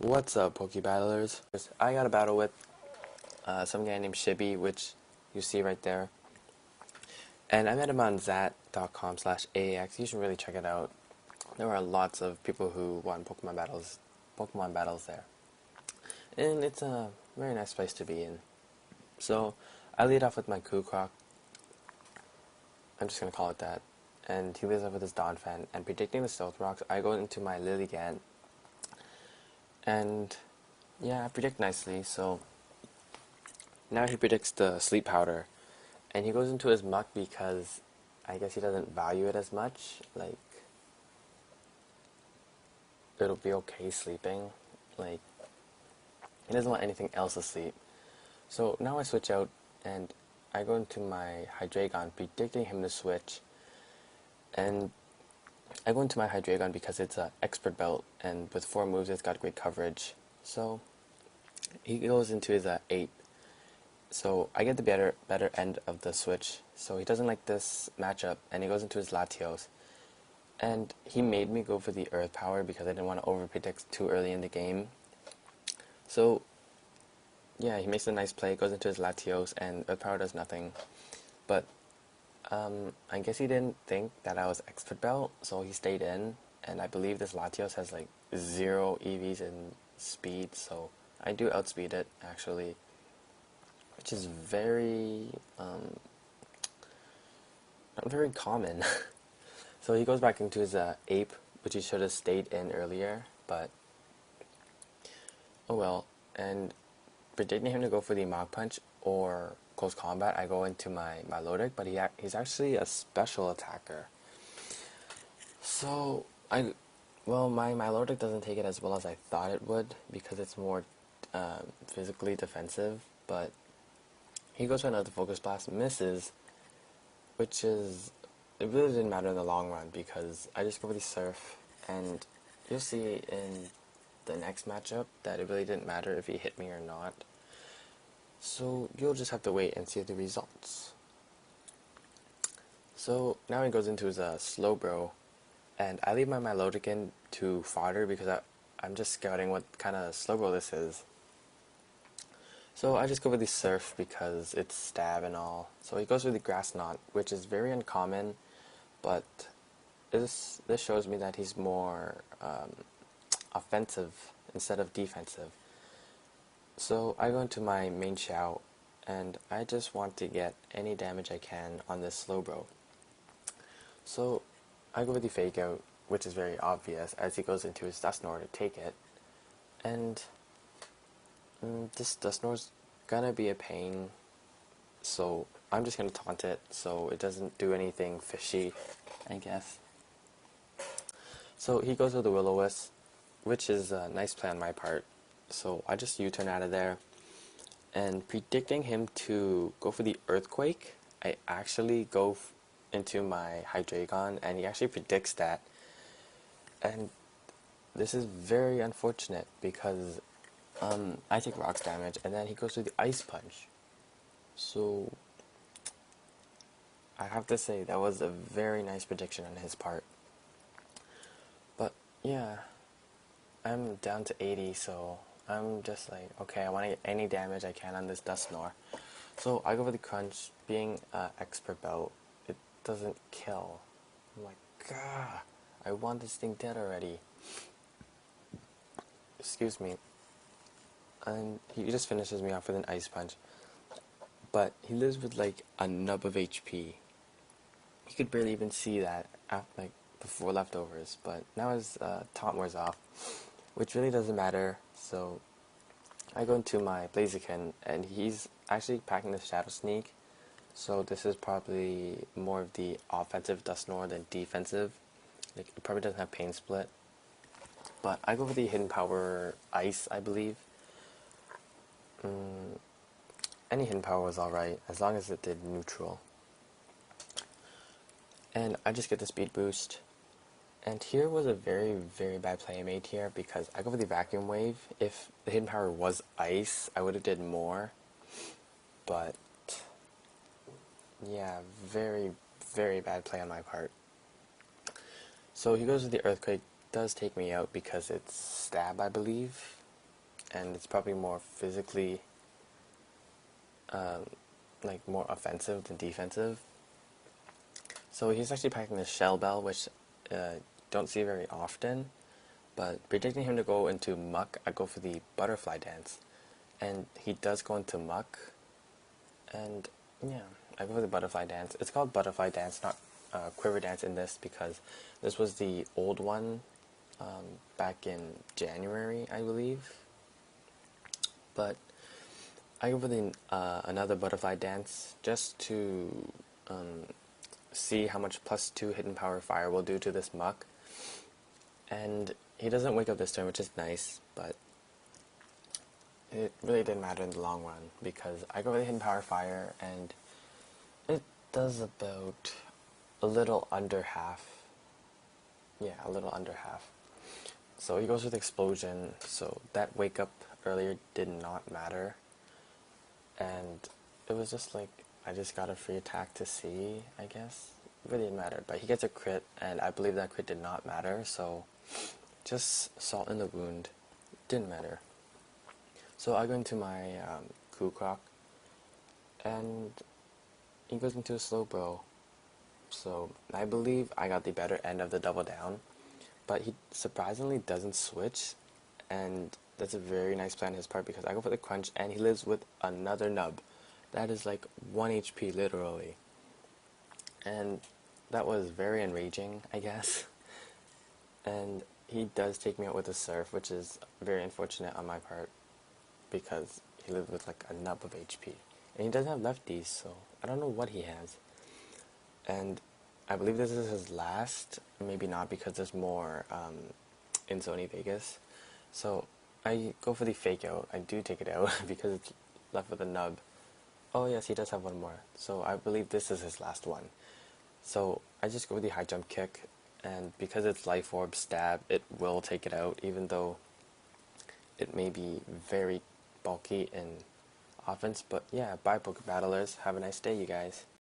What's up, Poke Battlers? I got a battle with some guy named Shibby, which you see right there. And I met him on zat.com/AX. You should really check it out. There are lots of people who won Pokemon battles there. And it's a very nice place to be in. So, I lead off with my Kukroc. I'm just gonna call it that. And he leads off with his Donphan. And predicting the Stealth Rocks, I go into my Lilligant. And yeah, I predict nicely, so now he predicts the Sleep Powder. And he goes into his Muck because I guess he doesn't value it as much. Like, it'll be okay sleeping. Like, he doesn't want anything else to sleep. So now I switch out and I go into my Hydreigon, predicting him to switch. And I go into my Hydreigon because it's an expert belt, and with 4 moves it's got great coverage. So he goes into his Ape. So I get the better end of the switch. So he doesn't like this matchup, and he goes into his Latios. And he made me go for the Earth Power because I didn't want to overpredict too early in the game. So yeah, he makes a nice play, goes into his Latios, and Earth Power does nothing. But I guess he didn't think that I was Expert Belt, so he stayed in. And I believe this Latios has like 0 EVs in speed, so I do outspeed it actually, which is very not very common. So he goes back into his Ape, which he should have stayed in earlier, but oh well. And predicting him to go for the Mach Punch or Close Combat, I go into my Milotic, but he's actually a special attacker. So my Milotic doesn't take it as well as I thought it would because it's more physically defensive, but he goes for another Focus Blast, misses, which is, it really didn't matter in the long run because I just go for the Surf, and you'll see in the next matchup that it really didn't matter if he hit me or not. So you'll just have to wait and see the results. So now he goes into his Slowbro, and I leave my Milotic in to fodder because I'm just scouting what kind of Slowbro this is. So I just go with the Surf because it's stab and all. So he goes with the Grass Knot, which is very uncommon, but this shows me that he's more offensive instead of defensive. So I go into my main Xiao, and I just want to get any damage I can on this Slowbro. So I go with the Fake Out, which is very obvious as he goes into his Dusknoir to take it. And this Dusknoir's gonna be a pain, so I'm just gonna taunt it so it doesn't do anything fishy, I guess. So he goes with the Will-O-Wisp, which is a nice play on my part. So I just U-turn out of there, and predicting him to go for the Earthquake, I actually go into my Hydreigon, and he actually predicts that. And this is very unfortunate because I take Rocks damage, and then he goes to the Ice Punch. So I have to say that was a very nice prediction on his part. But yeah, I'm down to 80, so I'm just like, okay, I want to get any damage I can on this Dusknoir. So I go for the Crunch. Being Expert Belt, it doesn't kill. I'm like, gah, I want this thing dead already. Excuse me. And he just finishes me off with an Ice Punch. But he lives with like a nub of HP. You could barely even see that after, like, before leftovers. But now his taunt wears off, which really doesn't matter. So I go into my Blaziken, and he's actually packing the Shadow Sneak. So this is probably more of the offensive Dusknoir than defensive. Like, it probably doesn't have Pain Split. But I go for the Hidden Power Ice, I believe. Any Hidden Power was alright, as long as it did neutral. And I just get the speed boost. And here was a very, very bad play I made here because I go for the Vacuum Wave. If the Hidden Power was Ice, I would have did more. But yeah, very, very bad play on my part. So he goes with the Earthquake, does take me out because it's Stab, I believe. and it's probably more physically, like more offensive than defensive. So he's actually packing the Shell Bell, which don't see very often. But predicting him to go into Muck, I go for the Butterfly Dance. And he does go into Muck. And yeah, I go for the Butterfly Dance. It's called Butterfly Dance, not Quiver Dance in this, because this was the old one back in January, I believe. But I go for the another Butterfly Dance just to see how much +2 hidden power fire will do to this Muck. And he doesn't wake up this turn, which is nice, but it really didn't matter in the long run because I go for the hidden power fire and it does about a little under half. Yeah, a little under half. So he goes with explosion, so that wake up earlier did not matter. And it was just like, I just got a free attack to see, I guess. It really didn't matter, but he gets a crit, and I believe that crit did not matter, so just salt in the wound. Didn't matter. So I go into my Kukroc, and he goes into a Slowbro. So I believe I got the better end of the double down, but he surprisingly doesn't switch, and that's a very nice play on his part because I go for the Crunch, and he lives with another Nub. That is like 1 HP literally. And that was very enraging, I guess. And he does take me out with a Surf, which is very unfortunate on my part because he lives with like a nub of HP. And he doesn't have lefties, so I don't know what he has. And I believe this is his last, maybe not because there's more in Sony Vegas. So I go for the Fake Out. I do take it out because it's left with a nub. Oh yes, he does have one more. So I believe this is his last one. So I just go with the High Jump Kick, and because it's Life Orb Stab, it will take it out, even though it may be very bulky in offense. But yeah, bye Poke Battlers. Have a nice day, you guys.